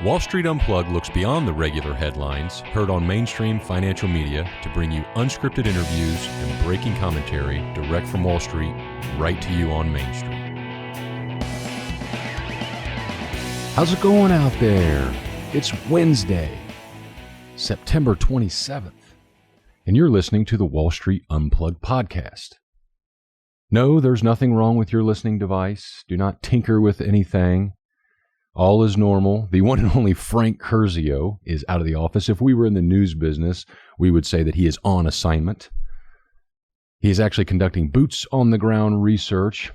Wall Street Unplugged looks beyond the regular headlines heard on mainstream financial media to bring you unscripted interviews and breaking commentary direct from Wall Street right to you on Main Street. How's it going out there? It's Wednesday, September 27th, and you're listening to the Wall Street Unplugged podcast. No, there's nothing wrong with your listening device. Do not tinker with anything. All is normal. The one and only Frank Curzio is out of the office. If we were in the news business, we would say that he is on assignment. He is actually conducting boots on the ground research,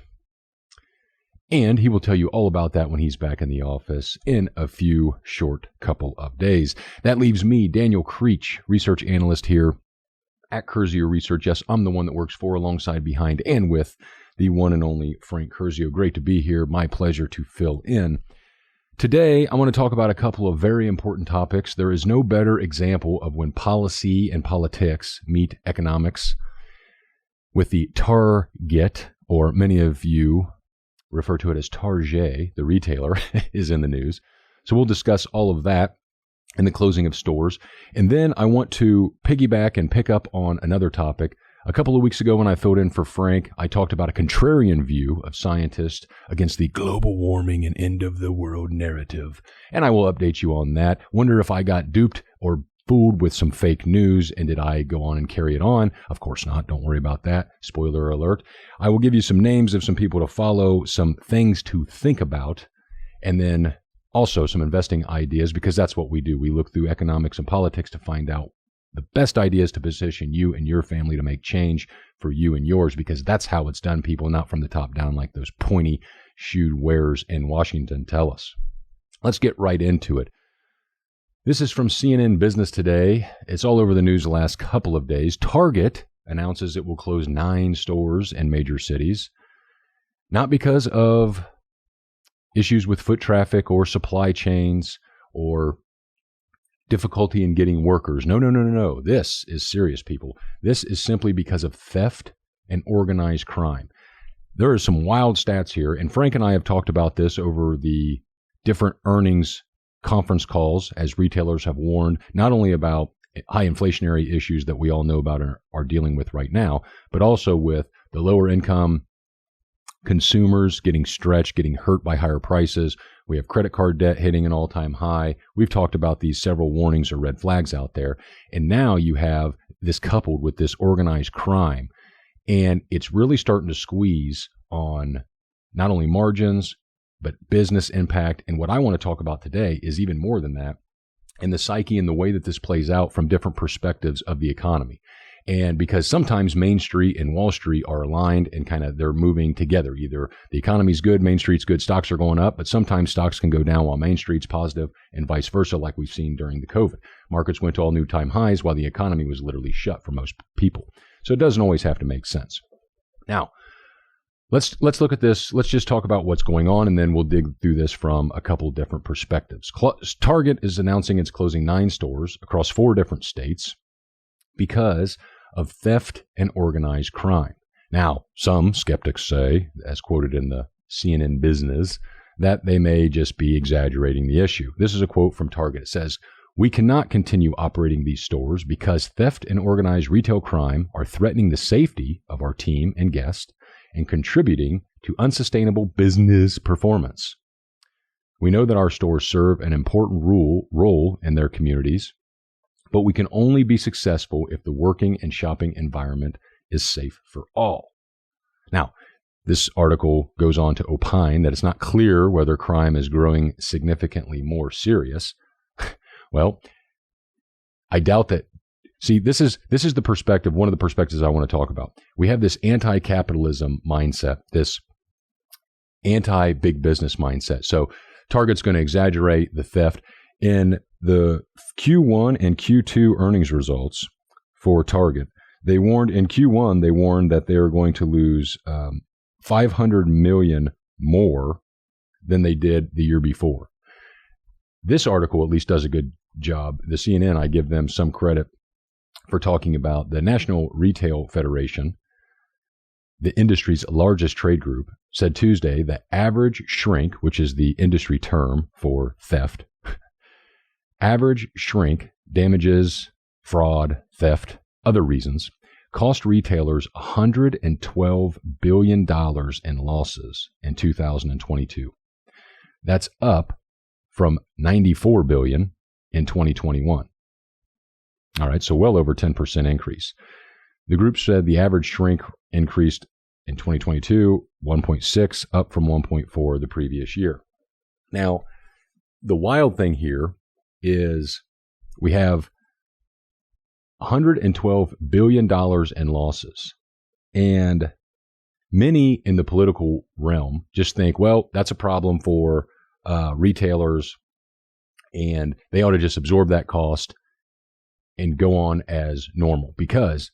and he will tell you all about that when he's back in the office in a few short couple of days. That leaves me, Daniel Creech, research analyst here at Curzio Research. Yes, I'm the one that works for, alongside, behind, and with the one and only Frank Curzio. Great to be here. My pleasure to fill in. Today, I want to talk about a couple of very important topics. There is no better example of when policy and politics meet economics with the Target, or many of you refer to it as Target, the retailer, is in the news. So we'll discuss all of that and the closing of stores. And then I want to piggyback and pick up on another topic. A couple of weeks ago when I filled in for Frank, I talked about a contrarian view of scientists against the global warming and end of the world narrative. And I will update you on that. Wonder if I got duped or fooled with some fake news, and did I go on and carry it on? Of course not. Don't worry about that. Spoiler alert. I will give you some names of some people to follow, some things to think about, and then also some investing ideas, because that's what we do. We look through economics and politics to find out the best ideas to position you and your family to make change for you and yours, because that's how it's done, people, not from the top down like those pointy-shoed wearers in Washington tell us. Let's get right into it. This is from CNN Business Today. It's all over the news the last couple of days. Target announces it will close 9 stores in major cities, not because of issues with foot traffic or supply chains or difficulty in getting workers. No. This is serious, people. This is simply because of theft and organized crime. There are some wild stats here, and Frank and I have talked about this over the different earnings conference calls, as retailers have warned not only about high inflationary issues that we all know about and are dealing with right now, but also with the lower income consumers getting stretched, getting hurt by higher prices. We have credit card debt hitting an all-time high. We've talked about these several warnings or red flags out there. And now you have this coupled with this organized crime. And it's really starting to squeeze on not only margins, but business impact. And what I want to talk about today is even more than that, and the psyche and the way that this plays out from different perspectives of the economy. And because sometimes Main Street and Wall Street are aligned and kind of they're moving together. Either the economy's good, Main Street's good, stocks are going up, but sometimes stocks can go down while Main Street's positive, and vice versa, like we've seen during the COVID. Markets went to all new time highs while the economy was literally shut for most people. So it doesn't always have to make sense. Now, let's look at this. Let's just talk about what's going on, and then we'll dig through this from a couple of different perspectives. Target is announcing it's closing 9 stores across 4 different states because of theft and organized crime. Now, some skeptics say, as quoted in the CNN Business, that they may just be exaggerating the issue. This is a quote from Target. It says, "We cannot continue operating these stores because theft and organized retail crime are threatening the safety of our team and guests and contributing to unsustainable business performance. We know that our stores serve an important role in their communities, but we can only be successful if the working and shopping environment is safe for all." Now, this article goes on to opine that it's not clear whether crime is growing significantly more serious. Well, I doubt that. See, this is the perspective, one of the perspectives I want to talk about. We have this anti-capitalism mindset, this anti-big business mindset. So Target's going to exaggerate the theft. In the Q1 and Q2 earnings results for Target, they warned that they are going to lose $500 million more than they did the year before. This article at least does a good job. The CNN, I give them some credit for talking about the National Retail Federation, the industry's largest trade group, said Tuesday that average shrink, which is the industry term for theft, average shrink, damages, fraud, theft, other reasons, cost retailers $112 billion in losses in 2022. That's up from $94 billion in 2021. All right, so well over 10% increase. The group said the average shrink increased in 2022, 1.6, up from 1.4 the previous year. Now, the wild thing here is we have $112 billion in losses. And many in the political realm just think, well, that's a problem for retailers, and they ought to just absorb that cost and go on as normal. Because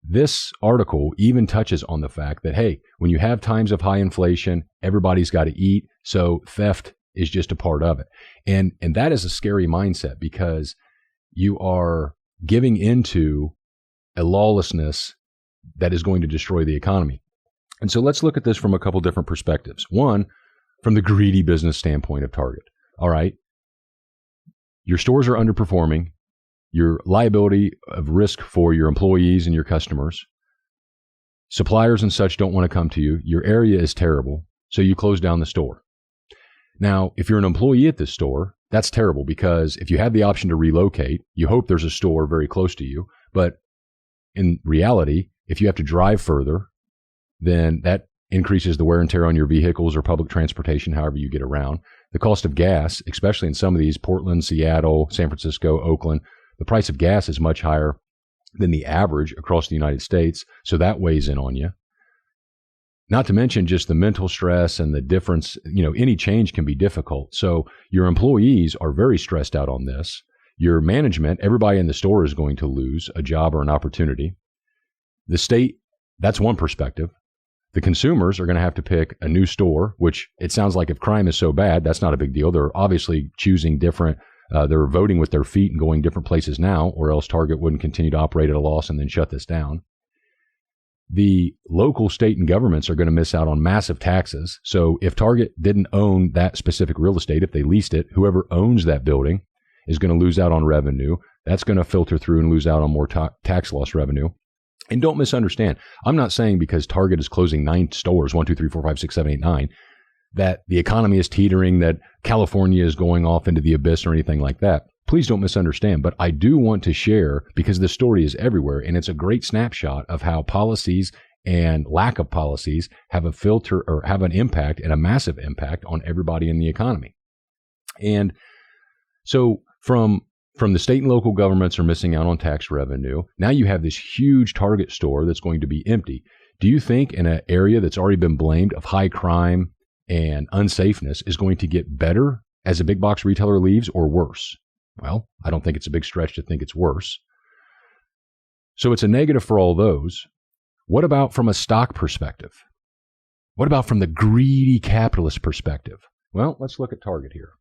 this article even touches on the fact that, hey, when you have times of high inflation, everybody's got to eat, so theft is just a part of it. And that is a scary mindset, because you are giving into a lawlessness that is going to destroy the economy. And so let's look at this from a couple different perspectives. One, from the greedy business standpoint of Target. All right, your stores are underperforming. Your liability of risk for your employees and your customers. Suppliers and such don't want to come to you. Your area is terrible, so you close down the store. Now, if you're an employee at this store, that's terrible, because if you have the option to relocate, you hope there's a store very close to you. But in reality, if you have to drive further, then that increases the wear and tear on your vehicles or public transportation, however you get around. The cost of gas, especially in some of these, Portland, Seattle, San Francisco, Oakland, the price of gas is much higher than the average across the United States, so that weighs in on you. Not to mention just the mental stress and the difference, any change can be difficult. So your employees are very stressed out on this. Your management, everybody in the store is going to lose a job or an opportunity. The state, that's one perspective. The consumers are going to have to pick a new store, which it sounds like if crime is so bad, that's not a big deal. They're obviously choosing different. They're voting with their feet and going different places now, or else Target wouldn't continue to operate at a loss and then shut this down. The local, state, and governments are going to miss out on massive taxes. So if Target didn't own that specific real estate, if they leased it, whoever owns that building is going to lose out on revenue. That's going to filter through and lose out on more tax loss revenue. And don't misunderstand. I'm not saying because Target is closing 9 stores, 1, 2, 3, 4, 5, 6, 7, 8, 9, that the economy is teetering, that California is going off into the abyss or anything like that. Please don't misunderstand. But I do want to share, because this story is everywhere, and it's a great snapshot of how policies and lack of policies have a filter or have an impact, and a massive impact, on everybody in the economy. And so from the state and local governments are missing out on tax revenue. Now you have this huge Target store that's going to be empty. Do you think in an area that's already been blamed of high crime and unsafeness is going to get better as a big box retailer leaves, or worse? Well, I don't think it's a big stretch to think it's worse. So it's a negative for all those. What about from a stock perspective? What about from the greedy capitalist perspective? Well, let's look at Target here.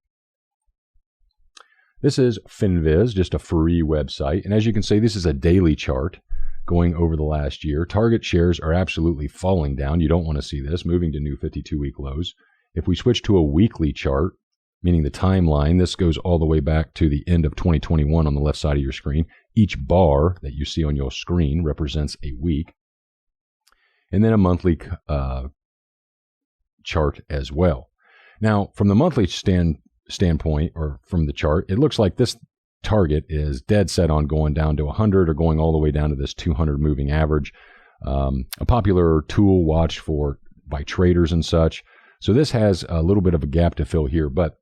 This is FinViz, just a free website. And as you can see, this is a daily chart going over the last year. Target shares are absolutely falling down. You don't want to see this, moving to new 52-week lows. If we switch to a weekly chart, meaning the timeline, this goes all the way back to the end of 2021 on the left side of your screen. Each bar that you see on your screen represents a week. And then a monthly chart as well. Now, from the monthly standpoint, or from the chart, it looks like this Target is dead set on going down to 100 or going all the way down to this 200 moving average, a popular tool watched for by traders and such. So this has a little bit of a gap to fill here, but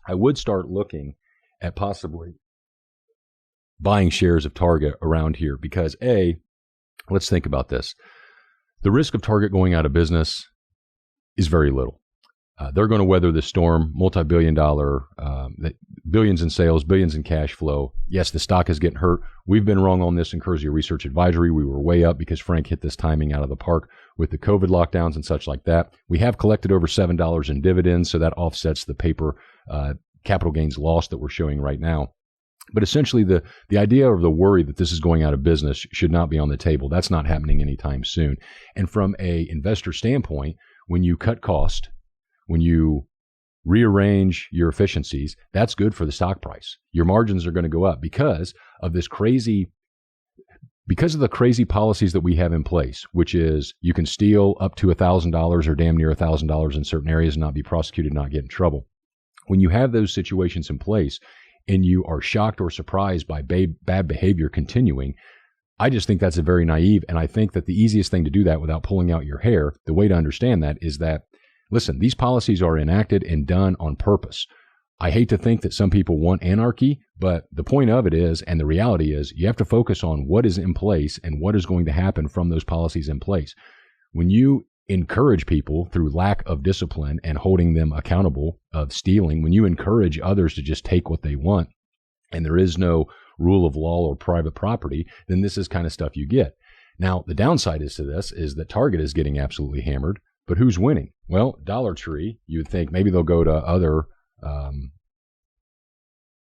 I would start looking at possibly buying shares of Target around here, because let's think about this. The risk of Target going out of business is very little. They're going to weather the storm, multi-billion dollar, billions in sales, billions in cash flow. Yes, the stock is getting hurt. We've been wrong on this in Curzio Research Advisory. We were way up because Frank hit this timing out of the park with the COVID lockdowns and such like that. We have collected over $7 in dividends, so that offsets the paper capital gains loss that we're showing right now. But essentially, the idea or the worry that this is going out of business should not be on the table. That's not happening anytime soon. And from a investor standpoint, when you cut cost, when you rearrange your efficiencies, that's good for the stock price. Your margins are going to go up because of the crazy policies that we have in place, which is you can steal up to $1,000 or damn near $1,000 in certain areas and not be prosecuted, not get in trouble. When you have those situations in place and you are shocked or surprised by bad behavior continuing, I just think that's a very naive. And I think that the easiest thing to do that without pulling out your hair, the way to understand that is that, listen, these policies are enacted and done on purpose. I hate to think that some people want anarchy, but the point of it is, and the reality is, you have to focus on what is in place and what is going to happen from those policies in place. When you encourage people through lack of discipline and holding them accountable of stealing, when you encourage others to just take what they want, and there is no rule of law or private property, then this is kind of stuff you get. Now, the downside is to this is that Target is getting absolutely hammered, but who's winning? Well, Dollar Tree, you would think maybe they'll go to other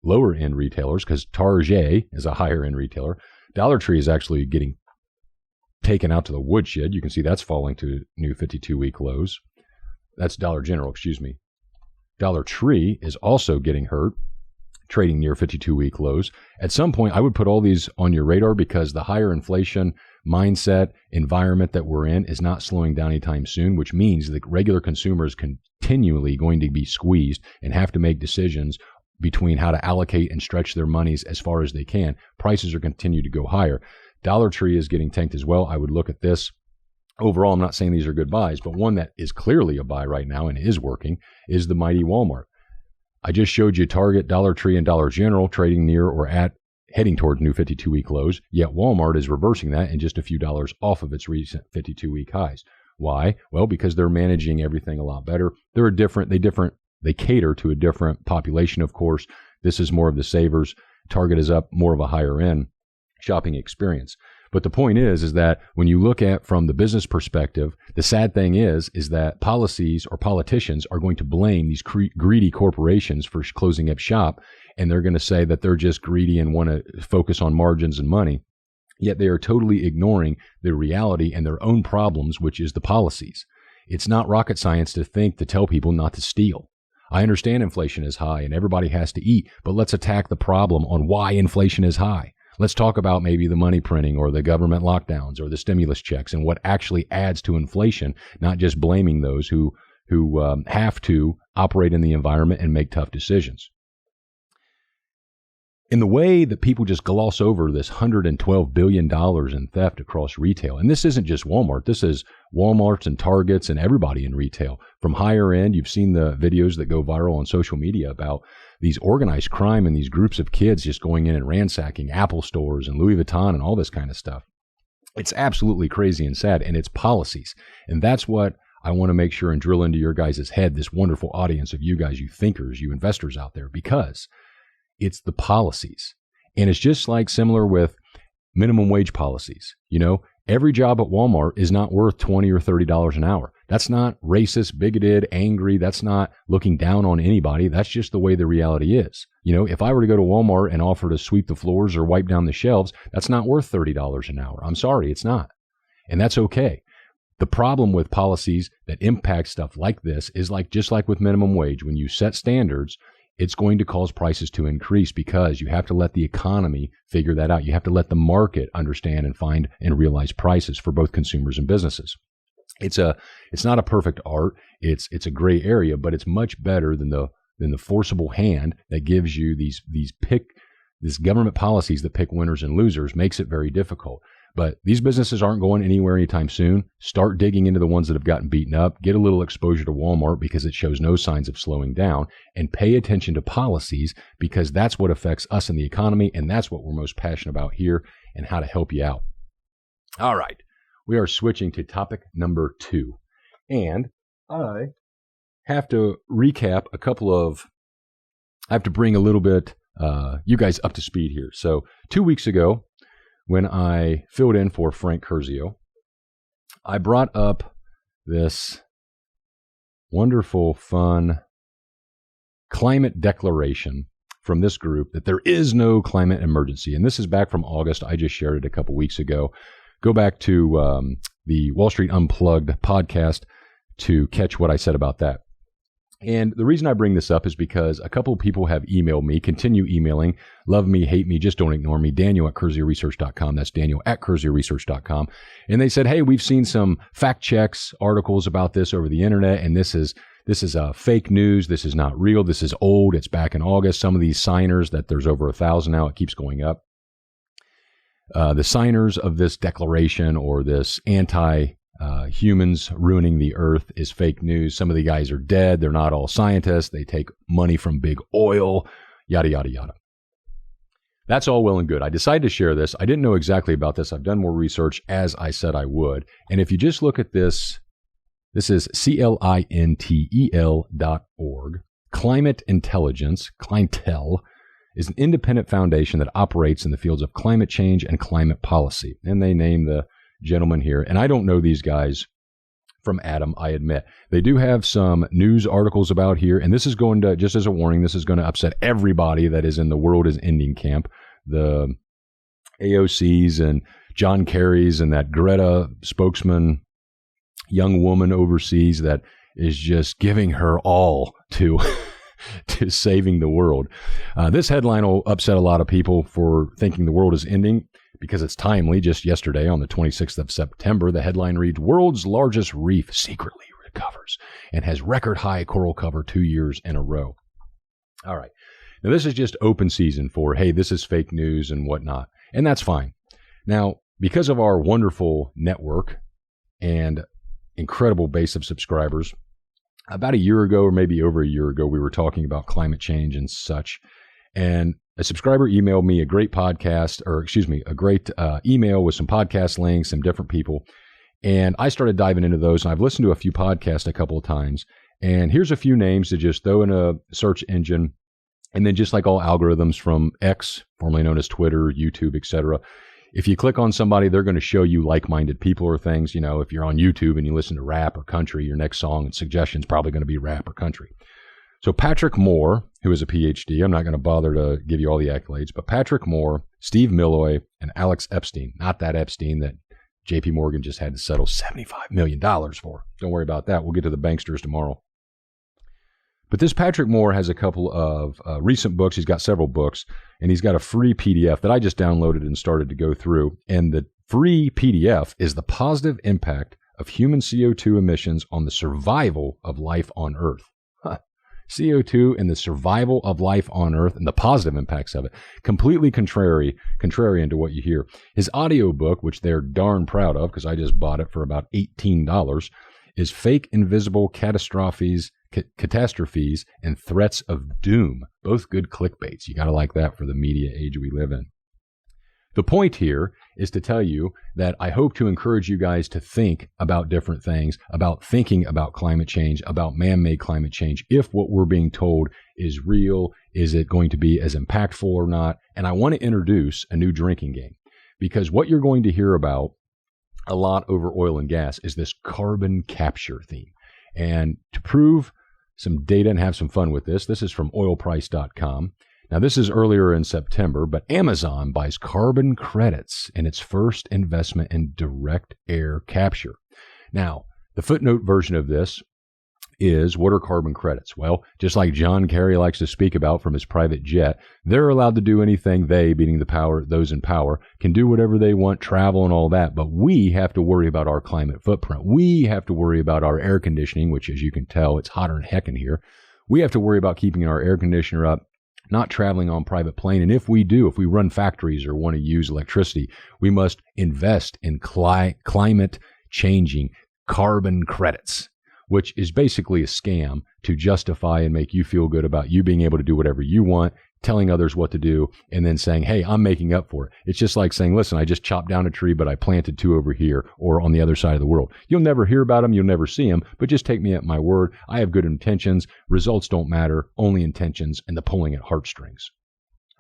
lower end retailers because Target is a higher end retailer. Dollar Tree is actually getting taken out to the woodshed. You can see that's falling to new 52-week lows. That's Dollar General, excuse me. Dollar Tree is also getting hurt, trading near 52-week lows. At some point, I would put all these on your radar because the higher inflation mindset environment that we're in is not slowing down anytime soon, which means that regular consumers continually going to be squeezed and have to make decisions between how to allocate and stretch their monies as far as they can. Prices are continue to go higher. Dollar Tree is getting tanked as well. I would look at this. Overall, I'm not saying these are good buys, but one that is clearly a buy right now and is working is the mighty Walmart. I just showed you Target, Dollar Tree, and Dollar General trading near or at heading towards new 52-week lows, yet Walmart is reversing that and just a few dollars off of its recent 52-week highs. Why? Well, because they're managing everything a lot better. They cater to a different population, of course. This is more of the savers. Target is up more of a higher end shopping experience. But the point is that when you look at from the business perspective, the sad thing is that policies or politicians are going to blame these greedy corporations for closing up shop, and they're going to say that they're just greedy and want to focus on margins and money. Yet they are totally ignoring the reality and their own problems, which is the policies. It's not rocket science to tell people not to steal. I understand inflation is high and everybody has to eat, but let's attack the problem on why inflation is high. Let's talk about maybe the money printing or the government lockdowns or the stimulus checks and what actually adds to inflation, not just blaming those who have to operate in the environment and make tough decisions. In the way that people just gloss over this $112 billion in theft across retail, and this isn't just Walmart, this is Walmarts and Targets and everybody in retail. From higher end, you've seen the videos that go viral on social media about these organized crime and these groups of kids just going in and ransacking Apple stores and Louis Vuitton and all this kind of stuff. It's absolutely crazy and sad, and it's policies. And that's what I want to make sure and drill into your guys' head, this wonderful audience of you guys, you thinkers, you investors out there, because it's the policies. And it's just like similar with minimum wage policies. You know, every job at Walmart is not worth $20 or $30 an hour. That's not racist, bigoted, angry. That's not looking down on anybody. That's just the way the reality is. You know, if I were to go to Walmart and offer to sweep the floors or wipe down the shelves, that's not worth $30 an hour. I'm sorry, it's not. And that's okay. The problem with policies that impact stuff like this is just like with minimum wage. When you set standards, it's going to cause prices to increase because you have to let the economy figure that out. You have to let the market understand and find and realize prices for both consumers and businesses. It's not a perfect art. It's a gray area, but it's much better than the forcible hand that gives you these government policies that pick winners and losers. Makes it very difficult. But these businesses aren't going anywhere anytime soon. Start digging into the ones that have gotten beaten up. Get a little exposure to Walmart because it shows no signs of slowing down. And pay attention to policies because that's what affects us in the economy. And that's what we're most passionate about here and how to help you out. All right. We are switching to topic number 2. And I have to recap I have to bring a little bit you guys up to speed here. So 2 weeks ago, when I filled in for Frank Curzio, I brought up this wonderful, fun climate declaration from this group that there is no climate emergency. And this is back from August. I just shared it a couple weeks ago. Go back to the Wall Street Unplugged podcast to catch what I said about that. And the reason I bring this up is because a couple of people have emailed me, continue emailing, love me, hate me, just don't ignore me, Daniel at CurzioResearch.com. That's Daniel at CurzioResearch.com. And they said, hey, we've seen some fact checks, articles about this over the internet, and this is fake news. This is not real. This is old. It's back in August. Some of these signers, that there's over 1,000 now, it keeps going up. The signers of this declaration or this humans ruining the earth is fake news. Some of the guys are dead. They're not all scientists. They take money from big oil, yada, yada, yada. That's all well and good. I decided to share this. I didn't know exactly about this. I've done more research as I said I would. And if you just look at this, this is CLINTEL.org. Climate Intelligence, Clientele, is an independent foundation that operates in the fields of climate change and climate policy. And they name the gentleman here. And I don't know these guys from Adam, I admit. They do have some news articles about here. And this is going to, just as a warning, this is going to upset everybody that is in the world is ending camp. The AOCs and John Kerry's and that Greta spokesman, young woman overseas that is just giving her all to to saving the world. This headline will upset a lot of people for thinking the world is ending because it's timely. Just yesterday, on the 26th of September, the headline reads, "World's largest reef secretly recovers and has record high coral cover 2 years in a row." All right. Now, this is just open season for, hey, this is fake news and whatnot. And that's fine. Now, because of our wonderful network and incredible base of subscribers, about a year ago, or maybe over a year ago, we were talking about climate change and such. And a subscriber emailed me a great podcast, a great email with some podcast links, some different people. And I started diving into those. And I've listened to a few podcasts a couple of times. And here's a few names to just throw in a search engine. And then just like all algorithms from X, formerly known as Twitter, YouTube, etc., if you click on somebody, they're going to show you like-minded people or things. You know, if you're on YouTube and you listen to rap or country, your next song and suggestion is probably going to be rap or country. So Patrick Moore, who is a PhD, I'm not going to bother to give you all the accolades, but Patrick Moore, Steve Milloy, and Alex Epstein, not that Epstein that JP Morgan just had to settle $75 million for. Don't worry about that. We'll get to the banksters tomorrow. But this Patrick Moore has a couple of recent books. He's got several books, and he's got a free PDF that I just downloaded and started to go through. And the free PDF is The Positive Impact of Human CO2 Emissions on the Survival of Life on Earth. CO2 and the survival of life on Earth and the positive impacts of it. Completely contrarian to what you hear. His audiobook, which they're darn proud of because I just bought it for about $18, is Fake Invisible Catastrophes and Threats of Doom. Both good clickbaits. You got to like that for the media age we live in. The point here is to tell you that I hope to encourage you guys to think about different things, about thinking about climate change, about man-made climate change. If what we're being told is real, is it going to be as impactful or not? And I want to introduce a new drinking game, because what you're going to hear about a lot over oil and gas is this carbon capture theme. And to prove some data and have some fun with this is from oilprice.com. Now, this is earlier in September, but Amazon buys carbon credits in its first investment in direct air capture. Now, the footnote version of this is, what are carbon credits? Well, just like John Kerry likes to speak about from his private jet, they're allowed to do anything. They, meaning those in power, can do whatever they want, travel and all that. But we have to worry about our climate footprint. We have to worry about our air conditioning, which, as you can tell, it's hotter than heck in here. We have to worry about keeping our air conditioner up, not traveling on private plane. And if we run factories or want to use electricity, we must invest in climate changing carbon credits, which is basically a scam to justify and make you feel good about you being able to do whatever you want, telling others what to do, and then saying, hey, I'm making up for it. It's just like saying, listen, I just chopped down a tree, but I planted 2 over here or on the other side of the world. You'll never hear about them. You'll never see them, but just take me at my word. I have good intentions. Results don't matter, only intentions and the pulling at heartstrings.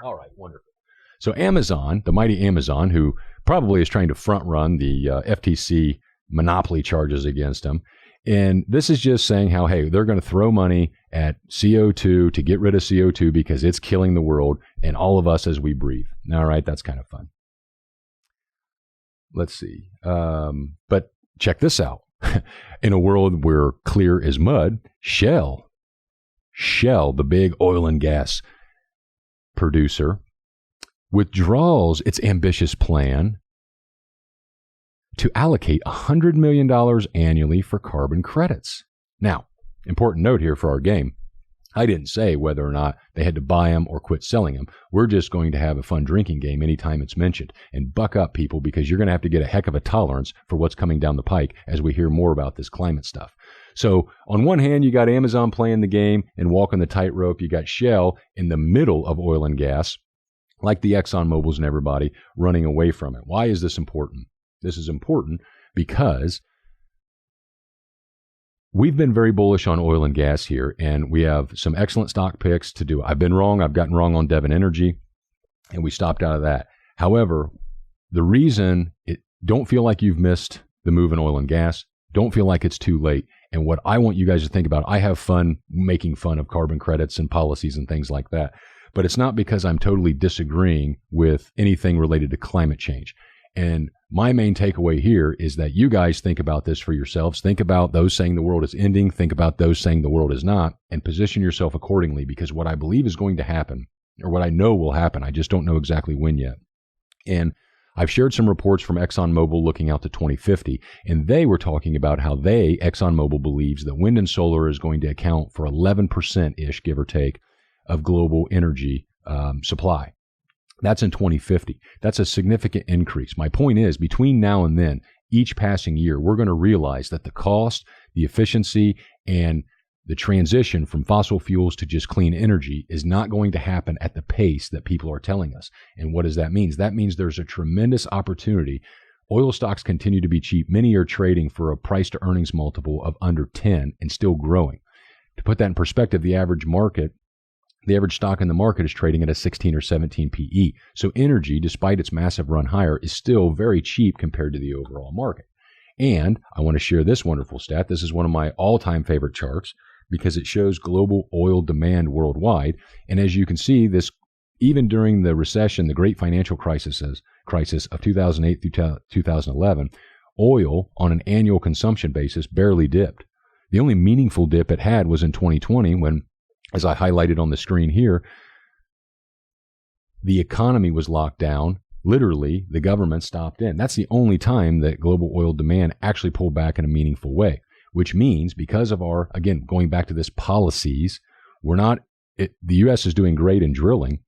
All right, wonderful. So Amazon, the mighty Amazon, who probably is trying to front run the FTC monopoly charges against them. And this is just saying how, hey, they're going to throw money at CO2 to get rid of CO2 because it's killing the world and all of us as we breathe. All right, that's kind of fun. Let's see. But check this out. In a world where clear is mud, Shell Shell, the big oil and gas producer, withdraws its ambitious plan to allocate $100 million annually for carbon credits. Now, important note here for our game. I didn't say whether or not they had to buy them or quit selling them. We're just going to have a fun drinking game anytime it's mentioned. And buck up, people, because you're going to have to get a heck of a tolerance for what's coming down the pike as we hear more about this climate stuff. So on one hand, you got Amazon playing the game and walking the tightrope. You got Shell in the middle of oil and gas, like the ExxonMobils and everybody, running away from it. Why is this important? This is important because we've been very bullish on oil and gas here, and we have some excellent stock picks to do. I've been wrong. I've gotten wrong on Devon Energy, and we stopped out of that. However, the reason don't feel like you've missed the move in oil and gas. Don't feel like it's too late. And what I want you guys to think about, I have fun making fun of carbon credits and policies and things like that. But it's not because I'm totally disagreeing with anything related to climate change. And my main takeaway here is that you guys think about this for yourselves. Think about those saying the world is ending. Think about those saying the world is not, and position yourself accordingly, because what I believe is going to happen, or what I know will happen, I just don't know exactly when yet. And I've shared some reports from ExxonMobil looking out to 2050, and they were talking about how ExxonMobil believes that wind and solar is going to account for 11%-ish, give or take, of global energy supply. That's in 2050. That's a significant increase. My point is, between now and then, each passing year, we're going to realize that the cost, the efficiency, and the transition from fossil fuels to just clean energy is not going to happen at the pace that people are telling us. And what does that mean? That means there's a tremendous opportunity. Oil stocks continue to be cheap. Many are trading for a price to earnings multiple of under 10 and still growing. To put that in perspective, the average stock in the market is trading at a 16 or 17 PE. So energy, despite its massive run higher, is still very cheap compared to the overall market. And I want to share this wonderful stat. This is one of my all-time favorite charts because it shows global oil demand worldwide. And as you can see, this even during the recession, the great financial crisis of 2008 through 2011, oil on an annual consumption basis barely dipped. The only meaningful dip it had was in 2020 when, as I highlighted on the screen here, the economy was locked down. Literally, the government stopped in. That's the only time that global oil demand actually pulled back in a meaningful way, which means because of our, again, going back to this policies, the U.S. is doing great in drilling,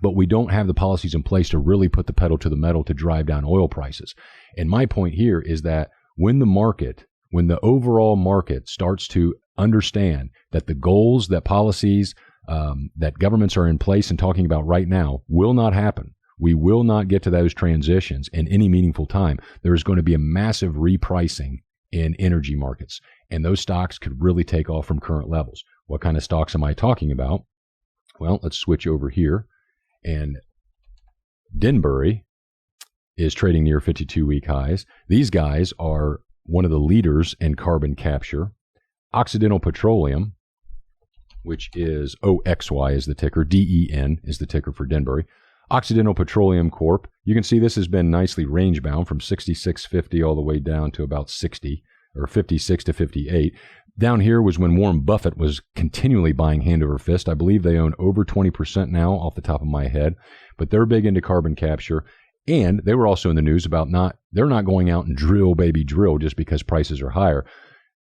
but we don't have the policies in place to really put the pedal to the metal to drive down oil prices. And my point here is that when the overall market starts to understand that the goals, that policies, that governments are in place and talking about right now will not happen. We will not get to those transitions in any meaningful time. There is going to be a massive repricing in energy markets, and those stocks could really take off from current levels. What kind of stocks am I talking about? Well, let's switch over here. And Denbury is trading near 52-week highs. These guys are one of the leaders in carbon capture. Occidental Petroleum, which is OXY is the ticker, DEN is the ticker for Denbury. Occidental Petroleum Corp. You can see this has been nicely range bound from 66.50 all the way down to about 60 or 56 to 58. Down here was when Warren Buffett was continually buying hand over fist. I believe they own over 20% now off the top of my head, but they're big into carbon capture. And they were also in the news about they're not going out and drill just because prices are higher.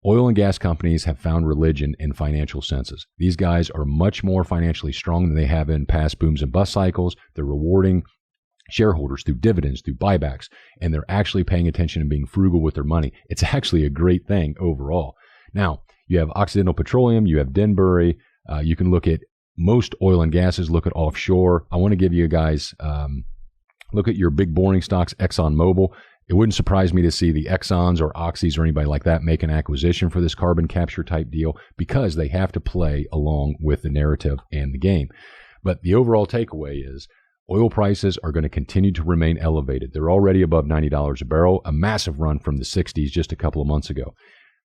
Oil and gas companies have found religion in financial senses. These guys are much more financially strong than they have in past booms and bust cycles. They're rewarding shareholders through dividends, through buybacks, and they're actually paying attention and being frugal with their money. It's actually a great thing overall. Now, you have Occidental Petroleum, you have Denbury. You can look at most oil and gases, look at offshore. I want to give you guys, look at your big boring stocks, ExxonMobil. It wouldn't surprise me to see the Exxons or Oxys or anybody like that make an acquisition for this carbon capture type deal because they have to play along with the narrative and the game. But the overall takeaway is oil prices are going to continue to remain elevated. They're already above $90 a barrel, a massive run from the 60s just a couple of months ago.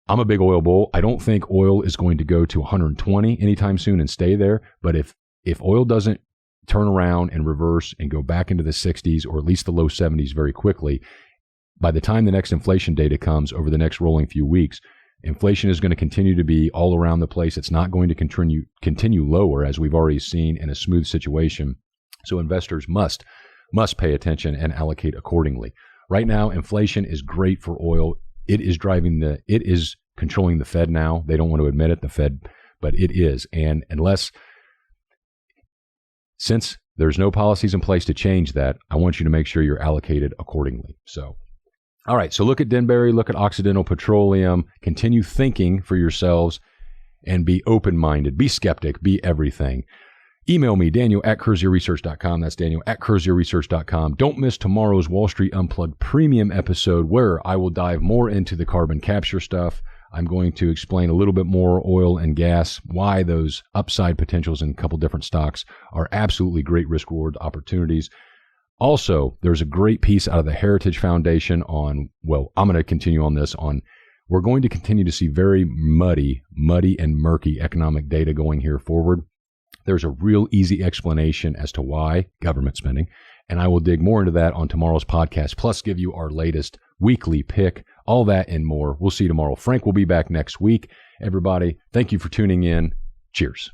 I'm a big oil bull. I don't think oil is going to go to 120 anytime soon and stay there. But if oil doesn't turn around and reverse and go back into the 60s or at least the low 70s very quickly, by the time the next inflation data comes over the next rolling few weeks, Inflation is going to continue to be all around the place. It's not going to continue lower, as we've already seen in a smooth situation. So investors must pay attention and allocate accordingly. Right now, inflation is great for oil. It is controlling the Fed now. They don't want to admit it, the Fed, but it is. And since there's no policies in place to change that, I want you to make sure you're allocated accordingly. So, all right. So look at Denbury, look at Occidental Petroleum, continue thinking for yourselves and be open-minded, be skeptic, be everything. Email me, Daniel@CurzioResearch.com. That's Daniel@CurzioResearch.com. Don't miss tomorrow's Wall Street Unplugged premium episode where I will dive more into the carbon capture stuff. I'm going to explain a little bit more oil and gas, why those upside potentials in a couple different stocks are absolutely great risk-reward opportunities. Also, there's a great piece out of the Heritage Foundation on, well, I'm going to continue on this on, we're going to continue to see very muddy and murky economic data going here forward. There's a real easy explanation as to why government spending, and I will dig more into that on tomorrow's podcast, plus give you our latest weekly pick, all that and more. We'll see you tomorrow. Frank will be back next week. Everybody, thank you for tuning in. Cheers.